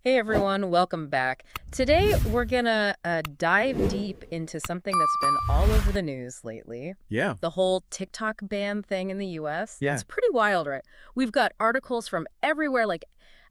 Hey everyone, welcome back. Today we're gonna dive deep into something that's been all over the news lately. Yeah, The whole TikTok ban thing in the US. yeah. It's pretty wild, right? We've got articles from everywhere like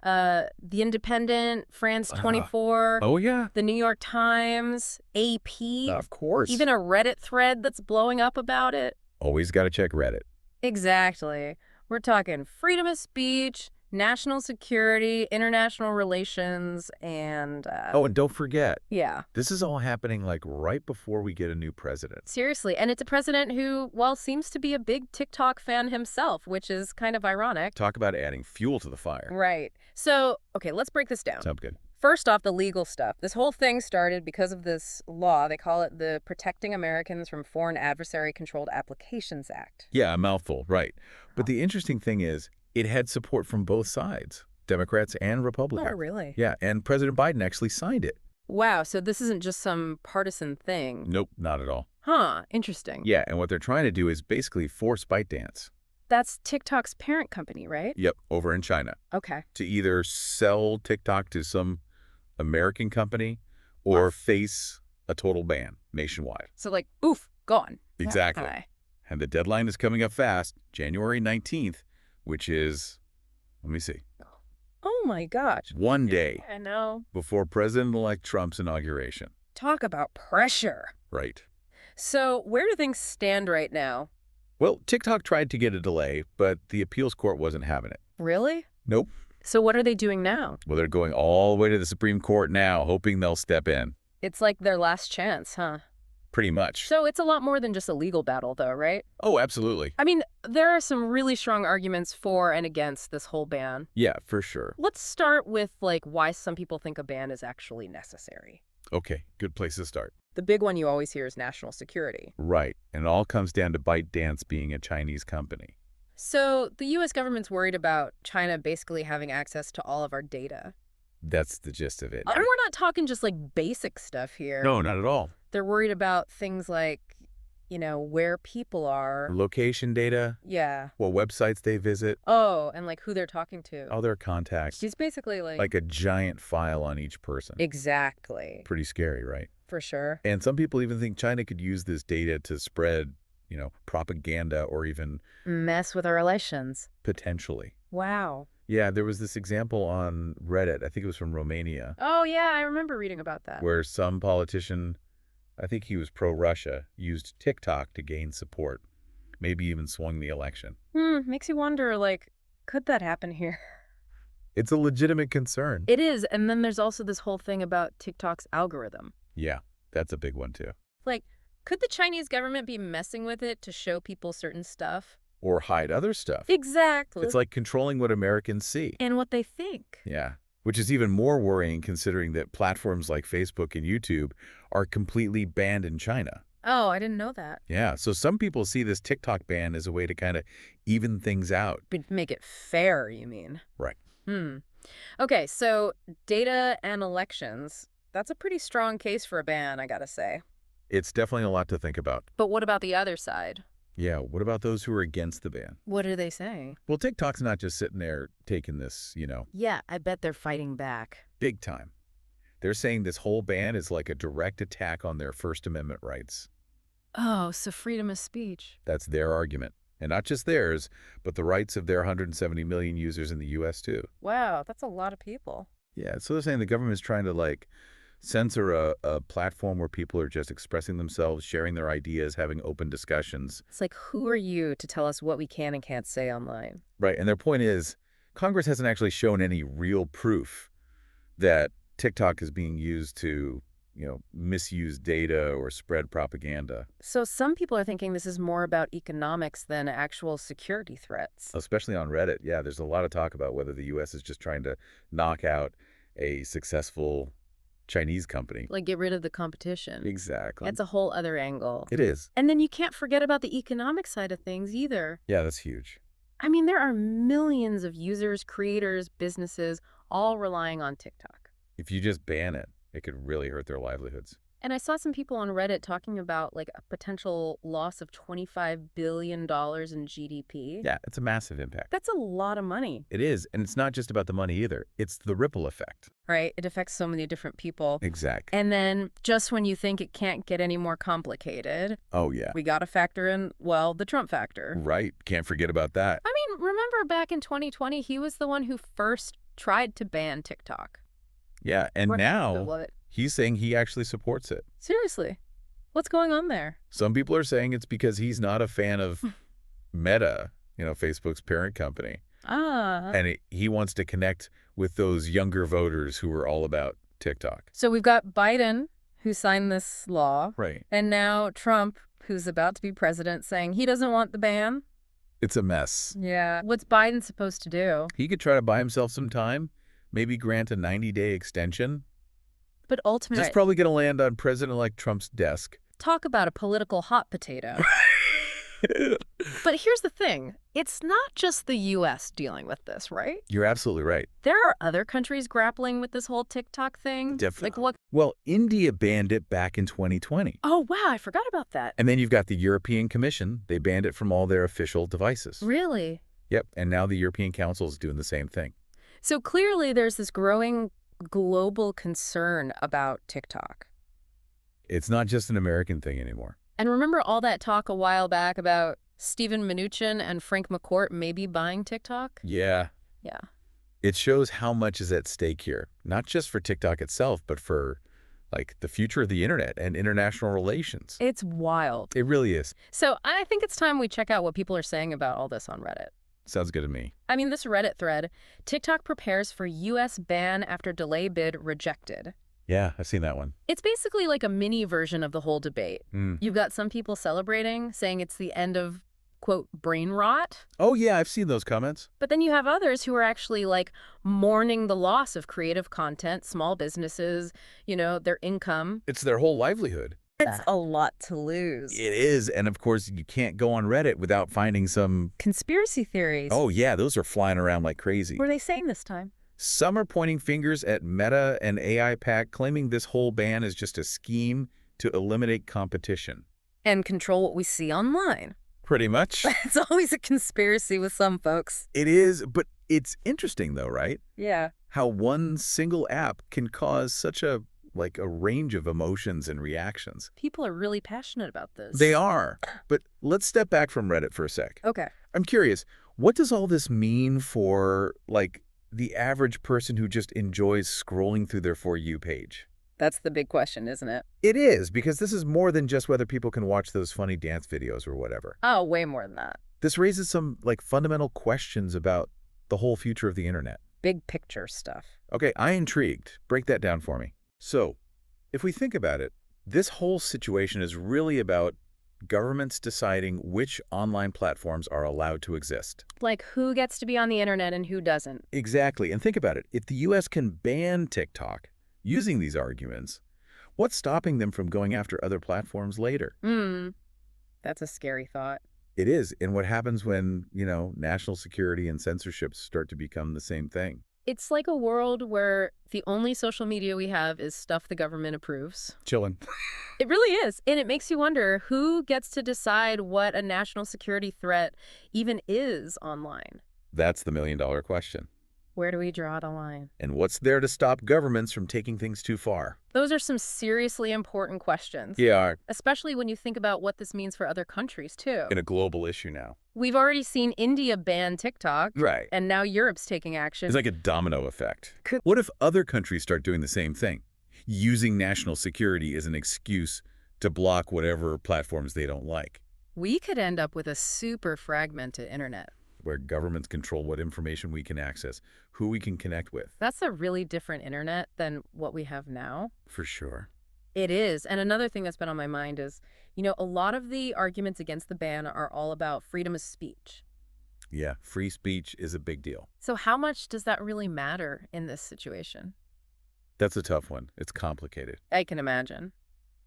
The Independent, France Uh, 24, oh, yeah, the New York Times, AP, of course. even a Reddit thread that's blowing up about it. Always got to check Reddit. Exactly. We're talking freedom of speech, national security, international relations, and Oh, and don't forget, yeah, this is all happening like right before we get a new president. seriously. And it's a president who, well, seems to be a big TikTok fan himself, which is kind of ironic. Talk about adding fuel to the fire. Right. So, okay, let's break this down. Sounds good. First off, the legal stuff. This whole thing started because of this law. They call it the Protecting Americans from Foreign Adversary Controlled Applications Act. Yeah, a mouthful, right. But the interesting thing is, it had support from both sides, Democrats and Oh, Republicans. really? Yeah, and President Biden actually signed it. Wow, so this isn't just some partisan thing. Nope, not at all. Huh, interesting. Yeah, and what they're trying to do is basically force ByteDance. That's TikTok's parent company, right? Yep, over in China. Okay. To either sell TikTok to some American company or face a total ban nationwide. So like, oof, gone. Exactly. Okay. And the deadline is coming up fast, January 19th, which is, let me see, Oh my gosh. one day I know. before President-elect Trump's inauguration. Talk about pressure. Right. So where do things stand right now? Well, TikTok tried to get a delay, but the appeals court wasn't having it. Really? Nope. So what are they doing now? Well, they're going all the way to the Supreme Court now, hoping they'll step in. It's like their last chance, huh? Pretty much. So it's a lot more than just a legal battle, though, right? Oh, absolutely. I mean, there are some really strong arguments for and against this whole ban. Yeah, for sure. Let's start with, like, why some people think a ban is actually necessary. Okay, good place to start. The big one you always hear is national security. Right, and it all comes down to ByteDance being a Chinese company. So the U.S. government's worried about China basically having access to all of our data. That's the gist of it. And we're not talking just like basic stuff here. No, not at all. They're worried about things like, where people are. Location data, Yeah. what websites they visit, Oh, and like who they're talking to. all their contacts, She's basically like a giant file on each person. Exactly. Pretty scary, right? For sure. And some people even think China could use this data to spread, propaganda or even Mess with our elections. potentially. Wow. Yeah, there was this example on Reddit, I think it was from Romania, Oh, yeah, I remember reading about that. where some politician, I think he was pro-Russia, used TikTok to gain support, maybe even swung the election. Makes you wonder, like, could that happen here? It's a legitimate concern. It is, and then there's also this whole thing about TikTok's algorithm. Yeah, that's a big one too. Like, could the Chinese government be messing with it to show people certain stuff? Or hide other stuff. Exactly. It's like controlling what Americans see. And what they think. Yeah, which is even more worrying considering that platforms like Facebook and YouTube are completely banned in China. Oh, I didn't know that. Yeah, so some people see this TikTok ban as a way to kind of even things out. Make it fair, you mean? Right. Okay, so data and elections. That's a pretty strong case for a ban, I gotta say. It's definitely a lot to think about. But what about the other side? Yeah, what about those who are against the ban? What are they saying? Well, TikTok's not just sitting there taking this, Yeah, I bet they're fighting back. big time. They're saying this whole ban is like a direct attack on their First Amendment rights. Oh, so freedom of speech. That's their argument. And not just theirs, but the rights of their 170 million users in the U.S. too. Wow, that's a lot of people. Yeah, so they're saying the government's trying to, censor a platform where people are just expressing themselves, sharing their ideas, having open discussions. It's like, who are you to tell us what we can and can't say online? Right, and their point is, Congress hasn't actually shown any real proof that TikTok is being used to, misuse data or spread propaganda. So some people are thinking this is more about economics than actual security threats. Especially on Reddit, yeah, there's a lot of talk about whether the U.S. is just trying to knock out a successful Chinese company. Like, get rid of the competition. Exactly. That's a whole other angle. It is. And then you can't forget about the economic side of things either. Yeah, that's huge. I mean, there are millions of users, creators, businesses, all relying on TikTok. If you just ban it, it could really hurt their livelihoods. And I saw some people on Reddit talking about like a potential loss of $25 billion in GDP. Yeah, it's a massive impact. That's a lot of money, It is, and it's not just about the money either. It's the ripple effect. right? It affects so many different people. Exactly. And then just when you think it can't get any more complicated, Oh, yeah. we got to factor in, well, the Trump factor. Right. Can't forget about that. I mean, remember back in 2020, he was the one who first tried to ban TikTok. Yeah, and now What? he's saying he actually supports it. Seriously, what's going on there? Some people are saying it's because he's not a fan of Meta, Facebook's parent company. Ah. And he wants to connect with those younger voters who are all about TikTok. So we've got Biden, who signed this law, Right. and now Trump, who's about to be president, saying he doesn't want the ban. It's a mess. Yeah. What's Biden supposed to do? He could try to buy himself some time, maybe grant a 90-day extension. But ultimately, That's probably going to land on President-elect Trump's desk. talk about a political hot potato. But here's the thing. It's not just the U.S. dealing with this, right? You're absolutely right. There are other countries grappling with this whole TikTok thing. Definitely. Like what? Well, India banned it back in 2020. Oh, wow. I forgot about that. And then you've got the European Commission. They banned it from all their official devices. Really? Yep, and now the European Council is doing the same thing. So clearly there's this growing global concern about TikTok. It's not just an American thing anymore. And remember all that talk a while back about Steven Mnuchin and Frank McCourt maybe buying TikTok? Yeah. Yeah. It shows how much is at stake here, not just for TikTok itself, but for, the future of the internet and international relations. It's wild. It really is. So I think it's time we check out what people are saying about all this on Reddit. Sounds good to me. I mean, this Reddit thread, TikTok prepares for U.S. ban after delay bid rejected. Yeah, I've seen that one. It's basically like a mini version of the whole debate. You've got some people celebrating, saying it's the end of, quote, brain rot. Oh, yeah, I've seen those comments. But then you have others who are actually like mourning the loss of creative content, small businesses, their income. It's their whole livelihood. It's a lot to lose. It is, and of course, you can't go on Reddit without finding some... Conspiracy theories. Oh, yeah, those are flying around like crazy. What are they saying this time? Some are pointing fingers at Meta and AI Pack, claiming this whole ban is just a scheme to eliminate competition. And control what we see online. Pretty much. It's always a conspiracy with some folks. It is, but it's interesting though, right? Yeah. How one single app can cause such a range of emotions and reactions. People are really passionate about this. They are. But let's step back from Reddit for a sec. Okay. I'm curious, what does all this mean for, the average person who just enjoys scrolling through their For You page? That's the big question, isn't it? It is, because this is more than just whether people can watch those funny dance videos or whatever. Oh, way more than that. This raises some, fundamental questions about the whole future of the internet. Big picture stuff. Okay, I'm intrigued. Break that down for me. So, if we think about it, this whole situation is really about governments deciding which online platforms are allowed to exist. Like who gets to be on the internet and who doesn't. Exactly. And think about it. If the U.S. can ban TikTok using these arguments, what's stopping them from going after other platforms later? That's a scary thought. It is. And what happens when, national security and censorship start to become the same thing? It's like a world where the only social media we have is stuff the government approves. Chillin'. It really is. And it makes you wonder who gets to decide what a national security threat even is online. That's the million-dollar question. Where do we draw the line? And what's there to stop governments from taking things too far? Those are some seriously important questions. Yeah, Especially when you think about what this means for other countries, too. in a global issue now. We've already seen India ban TikTok. Right. And now Europe's taking action. It's like a domino effect. What if other countries start doing the same thing? Using national security as an excuse to block whatever platforms they don't like, We could end up with a super fragmented internet. where governments control what information we can access, who we can connect with. That's a really different internet than what we have now. For sure. It is. And another thing that's been on my mind is, a lot of the arguments against the ban are all about freedom of speech. Yeah, free speech is a big deal. So how much does that really matter in this situation? That's a tough one. It's complicated. I can imagine.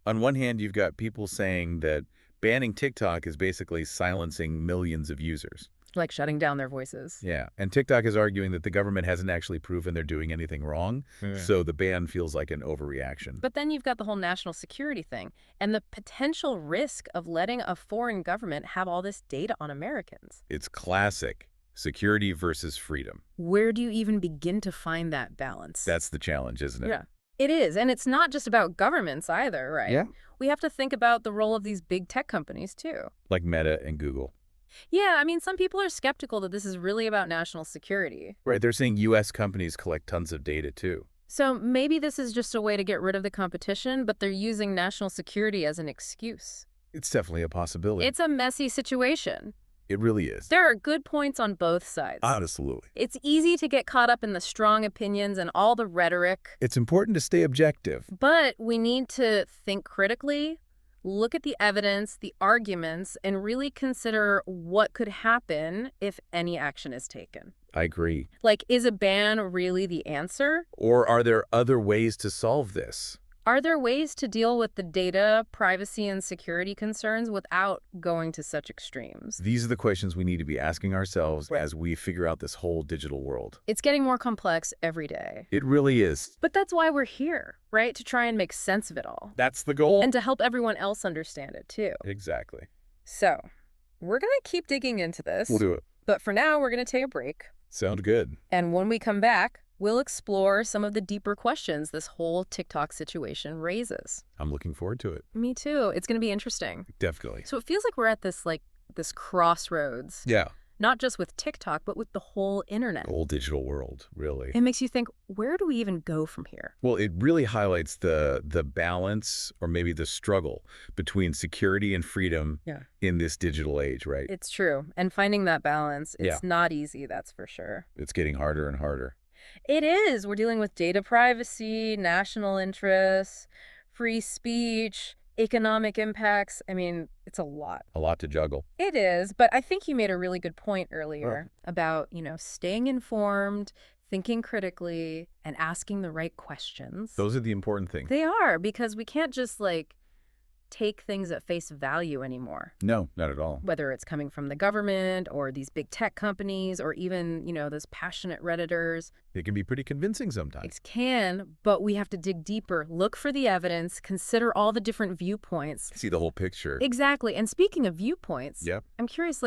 On one hand, you've got people saying that banning TikTok is basically silencing millions of users. Like shutting down their voices. Yeah, and TikTok is arguing that the government hasn't actually proven they're doing anything wrong, so the ban feels like an overreaction. But then you've got the whole national security thing and the potential risk of letting a foreign government have all this data on Americans. It's classic security versus freedom. Where do you even begin to find that balance? That's the challenge, isn't it? Yeah. It is, and it's not just about governments either, right? Yeah. We have to think about the role of these big tech companies, too. Like Meta and Google. Yeah, I mean, some people are skeptical that this is really about national security. Right, they're saying U.S. companies collect tons of data, too. So maybe this is just a way to get rid of the competition, but they're using national security as an excuse. It's definitely a possibility. It's a messy situation. It really is. There are good points on both sides. Absolutely. It's easy to get caught up in the strong opinions and all the rhetoric. It's important to stay objective. But we need to think critically, look at the evidence, the arguments, and really consider what could happen if any action is taken. I agree. Like, is a ban really the answer? Or are there other ways to solve this? Are there ways to deal with the data, privacy, and security concerns without going to such extremes? These are the questions we need to be asking ourselves as we figure out this whole digital world. It's getting more complex every day. It really is. But that's why we're here, right? To try and make sense of it all. That's the goal. And to help everyone else understand it, too. Exactly. So, we're going to keep digging into this. We'll do it. But for now, we're going to take a break. Sound good. And when we come back, we'll explore some of the deeper questions this whole TikTok situation raises. I'm looking forward to it. Me too. It's going to be interesting. Definitely. So it feels like we're at this crossroads. Yeah. Not just with TikTok, but with the whole internet. The whole digital world, really. It makes you think, where do we even go from here? Well, it really highlights the balance or maybe the struggle between security and freedom in this digital age, right? It's true. And finding that balance, it's not easy, that's for sure. It's getting harder and harder. It is. We're dealing with data privacy, national interests, free speech, economic impacts. I mean, it's a lot. A lot to juggle. It is, but I think you made a really good point earlier about, staying informed, thinking critically, and asking the right questions. Those are the important things. They are, because we can't just, take things at face value anymore. No, not at all. Whether it's coming from the government or these big tech companies or even, those passionate Redditors. It can be pretty convincing sometimes. It can, but we have to dig deeper, look for the evidence, consider all the different viewpoints. See the whole picture. Exactly. And speaking of viewpoints, I'm curious,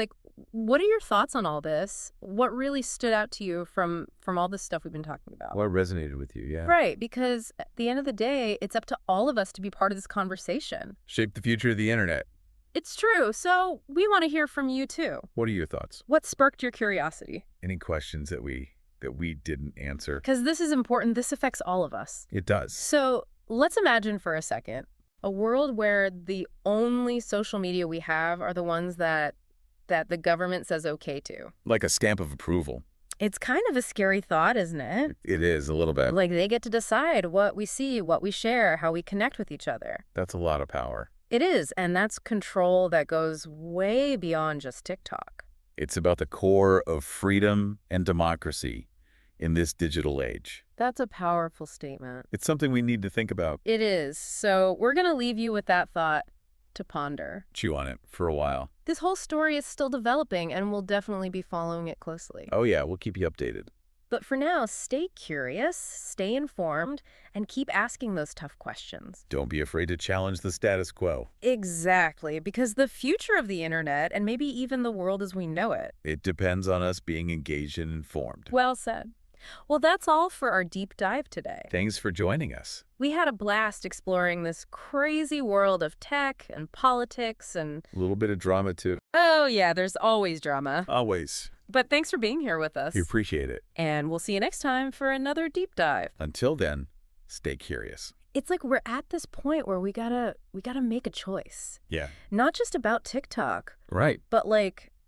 what are your thoughts on all this? What really stood out to you from all this stuff we've been talking about? What resonated with you, yeah. Right, because at the end of the day, it's up to all of us to be part of this conversation. Shape the future of the internet. It's true, so we want to hear from you too. What are your thoughts? What sparked your curiosity? Any questions that we didn't answer? Because this is important. This affects all of us. It does. So let's imagine for a second a world where the only social media we have are the ones that the government says okay to. Like a stamp of approval. It's kind of a scary thought, isn't it? It is, a little bit. Like they get to decide what we see, what we share, how we connect with each other. That's a lot of power. It is, and that's control that goes way beyond just TikTok. It's about the core of freedom and democracy in this digital age. That's a powerful statement. It's something we need to think about. It is. So we're going to leave you with that thought to ponder. Chew on it for a while. This whole story is still developing, and we'll definitely be following it closely. Oh yeah, we'll keep you updated. But for now, stay curious, stay informed, and keep asking those tough questions. Don't be afraid to challenge the status quo. Exactly, because the future of the internet, and maybe even the world as we know it, it depends on us being engaged and informed. Well said. Well, that's all for our deep dive today. Thanks for joining us. We had a blast exploring this crazy world of tech and politics and... A little bit of drama, too. Oh, yeah, there's always drama. Always. But thanks for being here with us. We appreciate it. And we'll see you next time for another deep dive. Until then, stay curious. It's like we're at this point where we gotta make a choice. Yeah. Not just about TikTok. Right. But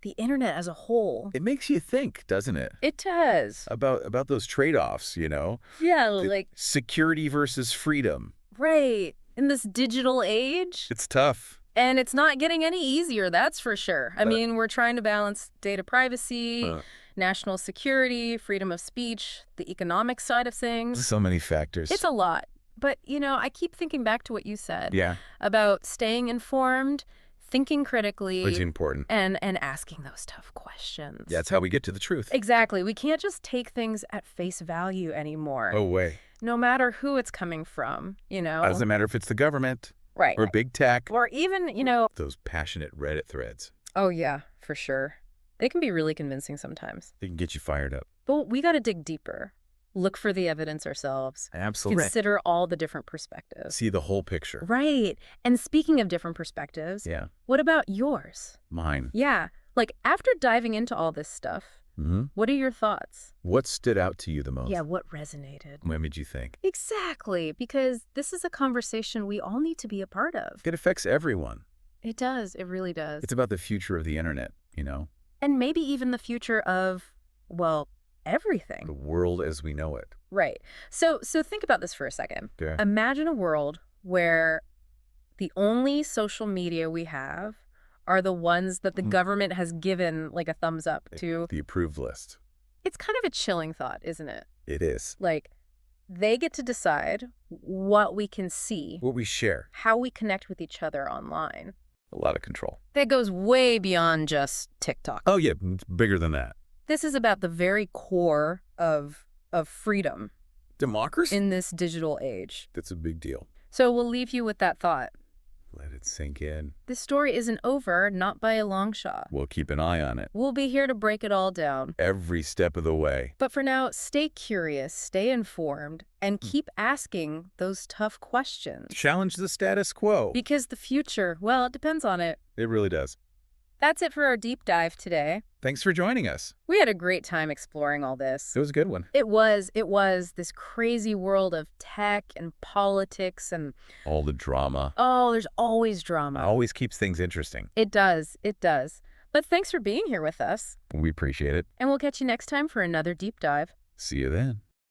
the internet as a whole. It makes you think, doesn't it? It does. About those trade-offs, Yeah, security versus freedom. Right. In this digital age. It's tough. And it's not getting any easier, that's for sure. I mean, we're trying to balance data privacy, national security, freedom of speech, the economic side of things. So many factors. It's a lot. But, I keep thinking back to what you said. Yeah. About staying informed, thinking It's critically, important. and asking those tough questions. That's how we get to the truth. Exactly. We can't just take things at face value anymore, Oh, way. no matter who it's coming from, Doesn't matter if it's the government Right. or big tech. Or even, Those passionate Reddit threads. oh, yeah, for sure. They can be really convincing sometimes. They can get you fired up. But we got to dig deeper. Look for the evidence ourselves. Absolutely. Consider all the different perspectives. See the whole picture. Right. And speaking of different perspectives, Yeah. what about yours? Mine. Yeah. Like, after diving into all this stuff, what are your thoughts? What stood out to you the most? Yeah, what resonated? What made you think? Exactly. Because this is a conversation we all need to be a part of. It affects everyone. It does. It really does. It's about the future of the internet, And maybe even the future of, well, everything. the world as we know it. Right. So think about this for a second. Okay. Imagine a world where the only social media we have are the ones that the government has given like a thumbs up to. The approved list. It's kind of a chilling thought, isn't it? It is. Like, they get to decide what we can see, What we share. how we connect with each other online. A lot of control. That goes way beyond just TikTok. Oh, yeah. It's bigger than that. This is about the very core of freedom Democracy? in this digital age. That's a big deal. So we'll leave you with that thought. Let it sink in. This story isn't over, not by a long shot. We'll keep an eye on it. We'll be here to break it all down. Every step of the way. But for now, stay curious, stay informed, and keep asking those tough questions. Challenge the status quo. Because the future, well, it depends on it. It really does. That's it for our deep dive today. Thanks for joining us. We had a great time exploring all this. It was a good one. It was this crazy world of tech and politics and, All the drama. oh, there's always drama. Always keeps things interesting. It does. It does. But thanks for being here with us. We appreciate it. And we'll catch you next time for another deep dive. See you then.